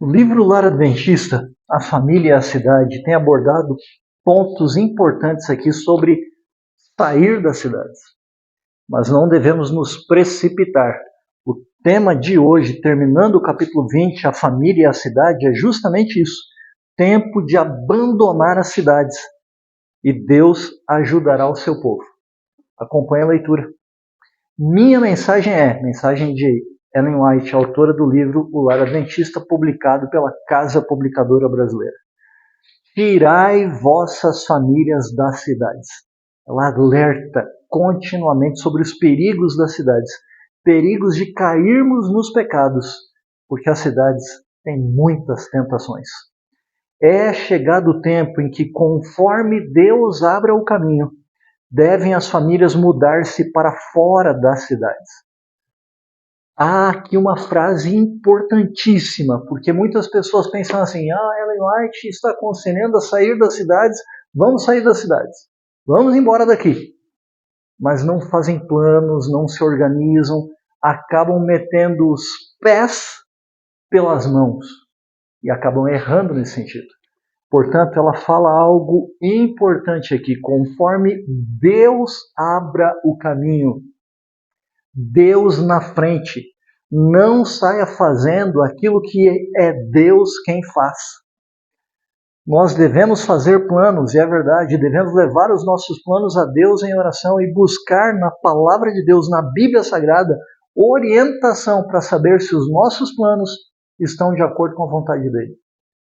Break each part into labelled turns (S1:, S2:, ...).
S1: O livro Lar Adventista, A Família e a Cidade, tem abordado pontos importantes aqui sobre sair das cidades. Mas não devemos nos precipitar. O tema de hoje, terminando o capítulo 20, A Família e a Cidade, é justamente isso. Tempo de abandonar as cidades. E Deus ajudará o seu povo. Acompanhe a leitura. Minha mensagem de Ellen White, autora do livro O Lar Adventista, publicado pela Casa Publicadora Brasileira. Tirai vossas famílias das cidades. Ela alerta continuamente sobre os perigos das cidades, perigos de cairmos nos pecados, porque as cidades têm muitas tentações. É chegado o tempo em que, conforme Deus abra o caminho, devem as famílias mudar-se para fora das cidades. Há aqui uma frase importantíssima, porque muitas pessoas pensam assim, Ellen White está aconselhando a sair das cidades, vamos sair das cidades, vamos embora daqui. Mas não fazem planos, não se organizam, acabam metendo os pés pelas mãos e acabam errando nesse sentido. Portanto, ela fala algo importante aqui, conforme Deus abra o caminho, Deus na frente, não saia fazendo aquilo que é Deus quem faz. Nós devemos fazer planos, e é verdade, devemos levar os nossos planos a Deus em oração e buscar na palavra de Deus, na Bíblia Sagrada, orientação para saber se os nossos planos estão de acordo com a vontade dele.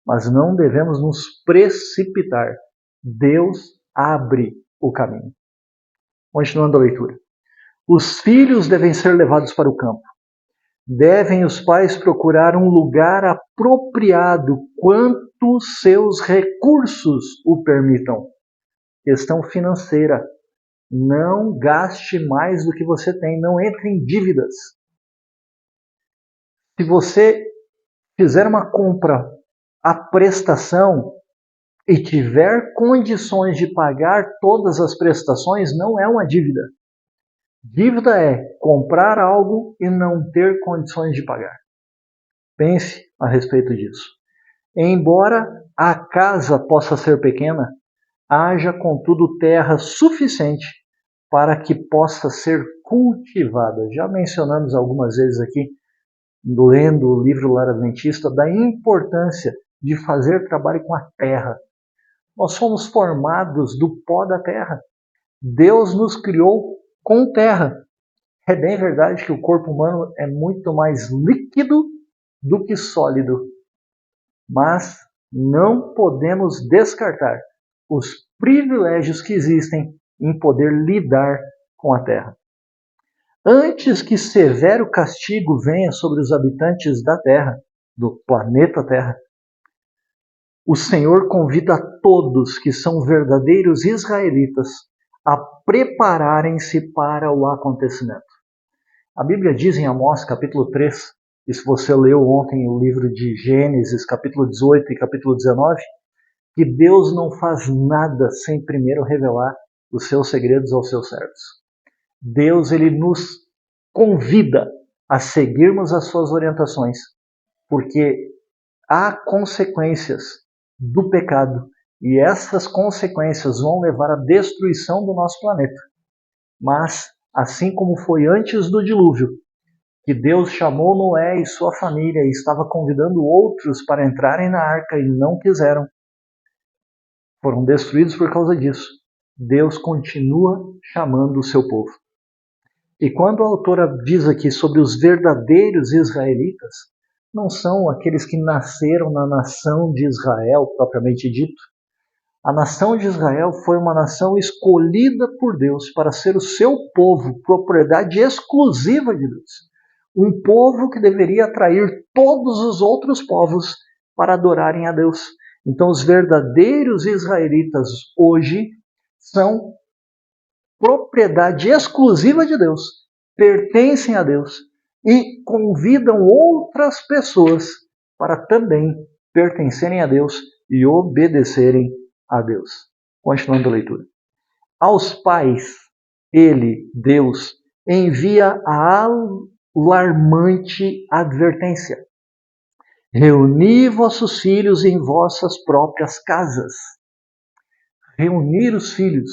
S1: Mas não devemos nos precipitar. Deus abre o caminho. Continuando a leitura. Os filhos devem ser levados para o campo. Devem os pais procurar um lugar apropriado quanto seus recursos o permitam. Questão financeira. Não gaste mais do que você tem. Não entre em dívidas. Se você fizer uma compra à prestação e tiver condições de pagar todas as prestações, não é uma dívida. Dívida é comprar algo e não ter condições de pagar. Pense a respeito disso. Embora a casa possa ser pequena, haja contudo terra suficiente para que possa ser cultivada. Já mencionamos algumas vezes aqui, lendo o livro Lar Adventista, da importância de fazer trabalho com a terra. Nós somos formados do pó da terra. Deus nos criou com terra. É bem verdade que o corpo humano é muito mais líquido do que sólido, mas não podemos descartar os privilégios que existem em poder lidar com a terra. Antes que severo castigo venha sobre os habitantes da terra, do planeta Terra, o Senhor convida a todos que são verdadeiros israelitas a prepararem-se para o acontecimento. A Bíblia diz em Amós, capítulo 3, e se você leu ontem o livro de Gênesis, capítulo 18 e capítulo 19, que Deus não faz nada sem primeiro revelar os seus segredos aos seus servos. Deus, ele nos convida a seguirmos as suas orientações, porque há consequências do pecado, e essas consequências vão levar à destruição do nosso planeta. Mas, assim como foi antes do dilúvio, que Deus chamou Noé e sua família e estava convidando outros para entrarem na arca e não quiseram, foram destruídos por causa disso. Deus continua chamando o seu povo. E quando a autora diz aqui sobre os verdadeiros israelitas, não são aqueles que nasceram na nação de Israel, propriamente dito. A nação de Israel foi uma nação escolhida por Deus para ser o seu povo, propriedade exclusiva de Deus. Um povo que deveria atrair todos os outros povos para adorarem a Deus. Então, os verdadeiros israelitas hoje são propriedade exclusiva de Deus, pertencem a Deus e convidam outras pessoas para também pertencerem a Deus e obedecerem a Deus. Continuando a leitura. Aos pais, ele, Deus, envia a alarmante advertência. Reuni vossos filhos em vossas próprias casas. Reunir os filhos,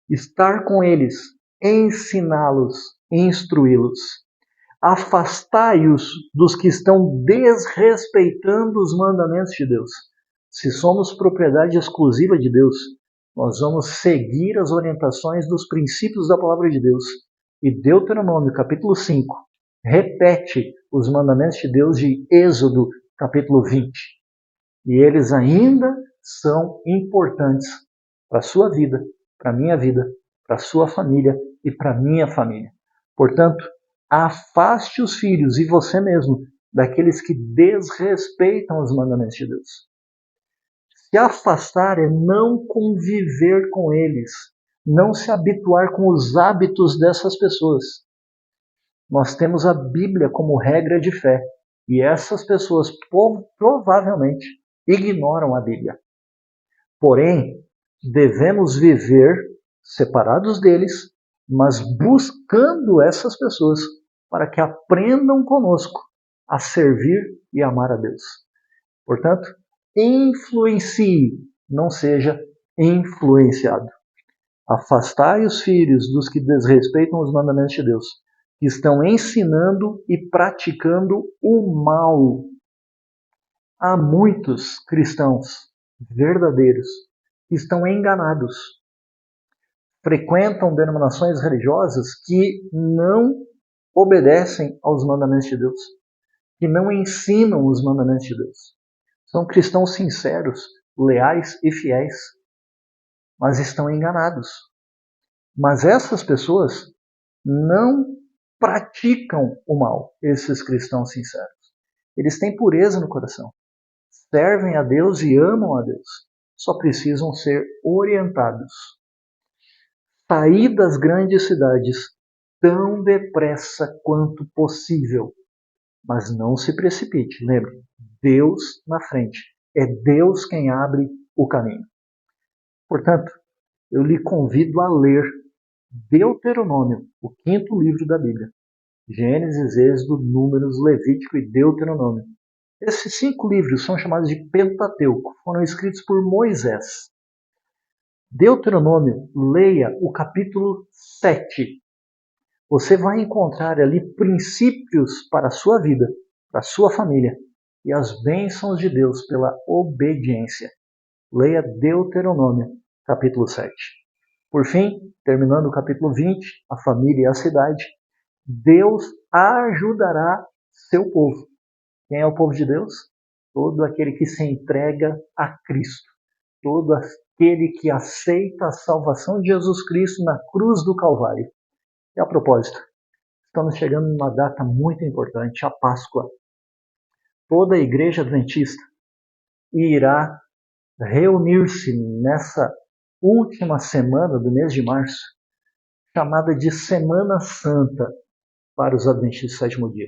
S1: estar com eles, ensiná-los, instruí-los. Afastai-os dos que estão desrespeitando os mandamentos de Deus. Se somos propriedade exclusiva de Deus, nós vamos seguir as orientações dos princípios da palavra de Deus. E Deuteronômio, capítulo 5, repete os mandamentos de Deus de Êxodo, capítulo 20. E eles ainda são importantes para a sua vida, para a minha vida, para a sua família e para a minha família. Portanto, afaste os filhos e você mesmo daqueles que desrespeitam os mandamentos de Deus. Se afastar é não conviver com eles, não se habituar com os hábitos dessas pessoas. Nós temos a Bíblia como regra de fé e essas pessoas provavelmente ignoram a Bíblia. Porém, devemos viver separados deles, mas buscando essas pessoas para que aprendam conosco a servir e amar a Deus. Portanto, influencie, não seja influenciado. Afastai os filhos dos que desrespeitam os mandamentos de Deus, que estão ensinando e praticando o mal. Há muitos cristãos verdadeiros que estão enganados. Frequentam denominações religiosas que não obedecem aos mandamentos de Deus, que não ensinam os mandamentos de Deus. São cristãos sinceros, leais e fiéis, mas estão enganados. Mas essas pessoas não praticam o mal, esses cristãos sinceros. Eles têm pureza no coração, servem a Deus e amam a Deus. Só precisam ser orientados. Sair das grandes cidades tão depressa quanto possível. Mas não se precipite. Lembre, Deus na frente. É Deus quem abre o caminho. Portanto, eu lhe convido a ler Deuteronômio, o 5º livro da Bíblia. Gênesis, Êxodo, Números, Levítico e Deuteronômio. Esses 5 livros são chamados de Pentateuco. Foram escritos por Moisés. Deuteronômio, leia o capítulo 7. Você vai encontrar ali princípios para a sua vida, para a sua família e as bênçãos de Deus pela obediência. Leia Deuteronômio, capítulo 7. Por fim, terminando o capítulo 20, a família e a cidade, Deus ajudará seu povo. Quem é o povo de Deus? Todo aquele que se entrega a Cristo. Todo aquele que aceita a salvação de Jesus Cristo na cruz do Calvário. E a propósito, estamos chegando numa data muito importante, a Páscoa. Toda a igreja adventista irá reunir-se nessa última semana do mês de março, chamada de Semana Santa para os adventistas do sétimo dia,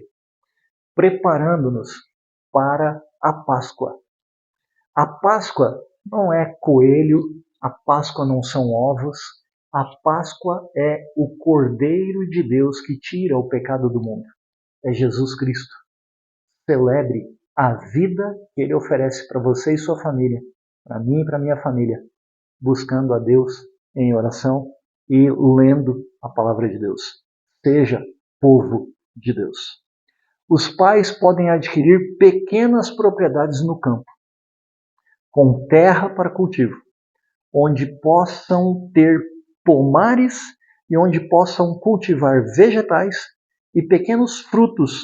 S1: preparando-nos para a Páscoa. A Páscoa não é coelho, a Páscoa não são ovos, a Páscoa é o Cordeiro de Deus que tira o pecado do mundo. É Jesus Cristo. Celebre a vida que Ele oferece para você e sua família, para mim e para minha família, buscando a Deus em oração e lendo a palavra de Deus. Seja povo de Deus. Os pais podem adquirir pequenas propriedades no campo, com terra para cultivo, onde possam ter pomares e onde possam cultivar vegetais e pequenos frutos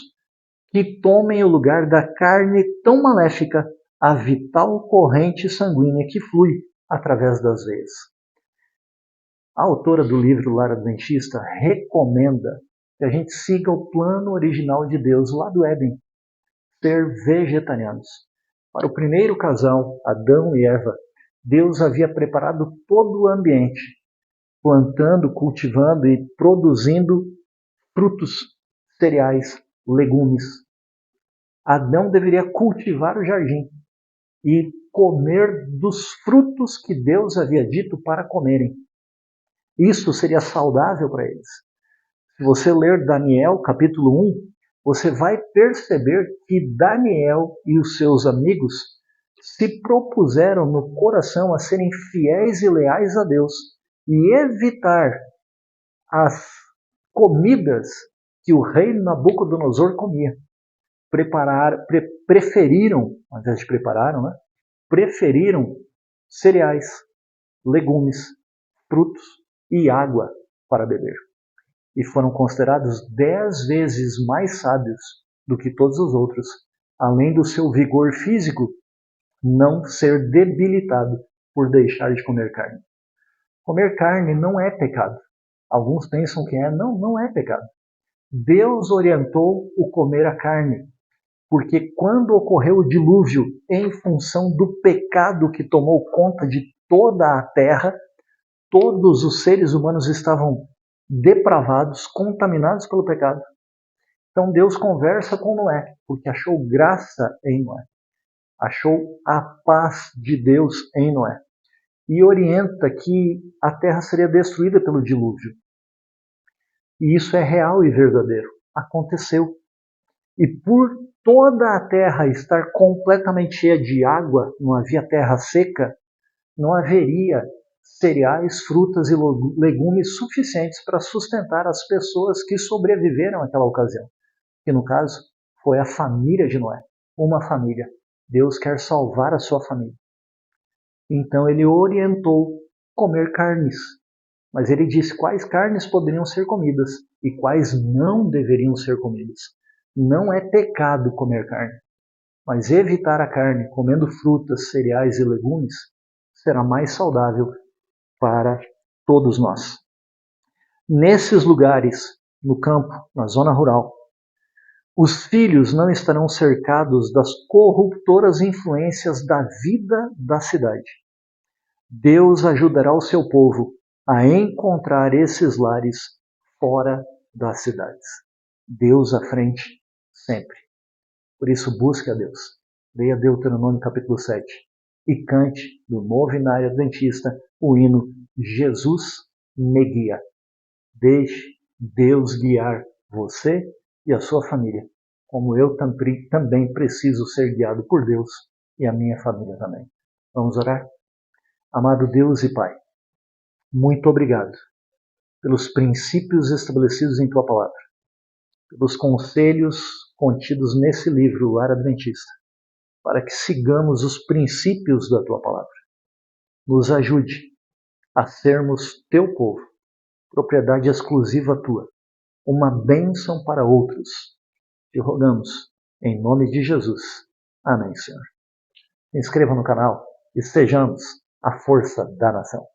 S1: que tomem o lugar da carne tão maléfica, a vital corrente sanguínea que flui através das veias. A autora do livro Lar Adventista recomenda que a gente siga o plano original de Deus lá do Éden, ser vegetarianos. Para o primeiro casal, Adão e Eva, Deus havia preparado todo o ambiente, plantando, cultivando e produzindo frutos, cereais, legumes. Adão deveria cultivar o jardim e comer dos frutos que Deus havia dito para comerem. Isso seria saudável para eles. Se você ler Daniel, capítulo 1, você vai perceber que Daniel e os seus amigos se propuseram no coração a serem fiéis e leais a Deus e evitar as comidas que o rei Nabucodonosor comia. Preferiram, ao invés de prepararam, né? Preferiram cereais, legumes, frutos e água para beber. E foram considerados 10 vezes mais sábios do que todos os outros, além do seu vigor físico não ser debilitado por deixar de comer carne. Comer carne não é pecado. Alguns pensam que é, não é pecado. Deus orientou o comer a carne, porque quando ocorreu o dilúvio, em função do pecado que tomou conta de toda a terra, todos os seres humanos estavam depravados, contaminados pelo pecado. Então Deus conversa com Noé, porque achou graça em Noé. Achou a paz de Deus em Noé. E orienta que a terra seria destruída pelo dilúvio. E isso é real e verdadeiro. Aconteceu. E por toda a terra estar completamente cheia de água, não havia terra seca, não haveria cereais, frutas e legumes suficientes para sustentar as pessoas que sobreviveram àquela ocasião. Que no caso foi a família de Noé. Uma família. Deus quer salvar a sua família. Então ele orientou comer carnes. Mas ele disse quais carnes poderiam ser comidas e quais não deveriam ser comidas. Não é pecado comer carne, mas evitar a carne comendo frutas, cereais e legumes será mais saudável para todos nós. Nesses lugares, no campo, na zona rural, os filhos não estarão cercados das corruptoras influências da vida da cidade. Deus ajudará o seu povo a encontrar esses lares fora das cidades. Deus à frente, sempre. Por isso, busque a Deus. Leia Deuteronômio capítulo 7 e cante do Novenário Adventista o hino Jesus me guia. Deixe Deus guiar você e a sua família, como eu também preciso ser guiado por Deus e a minha família também. Vamos orar? Amado Deus e Pai, muito obrigado pelos princípios estabelecidos em Tua Palavra, pelos conselhos contidos nesse livro, o Lar Adventista, para que sigamos os princípios da Tua Palavra. Nos ajude a sermos Teu povo, propriedade exclusiva Tua, uma bênção para outros. Te rogamos, em nome de Jesus. Amém, Senhor. Se inscreva no canal e sejamos a força da nação.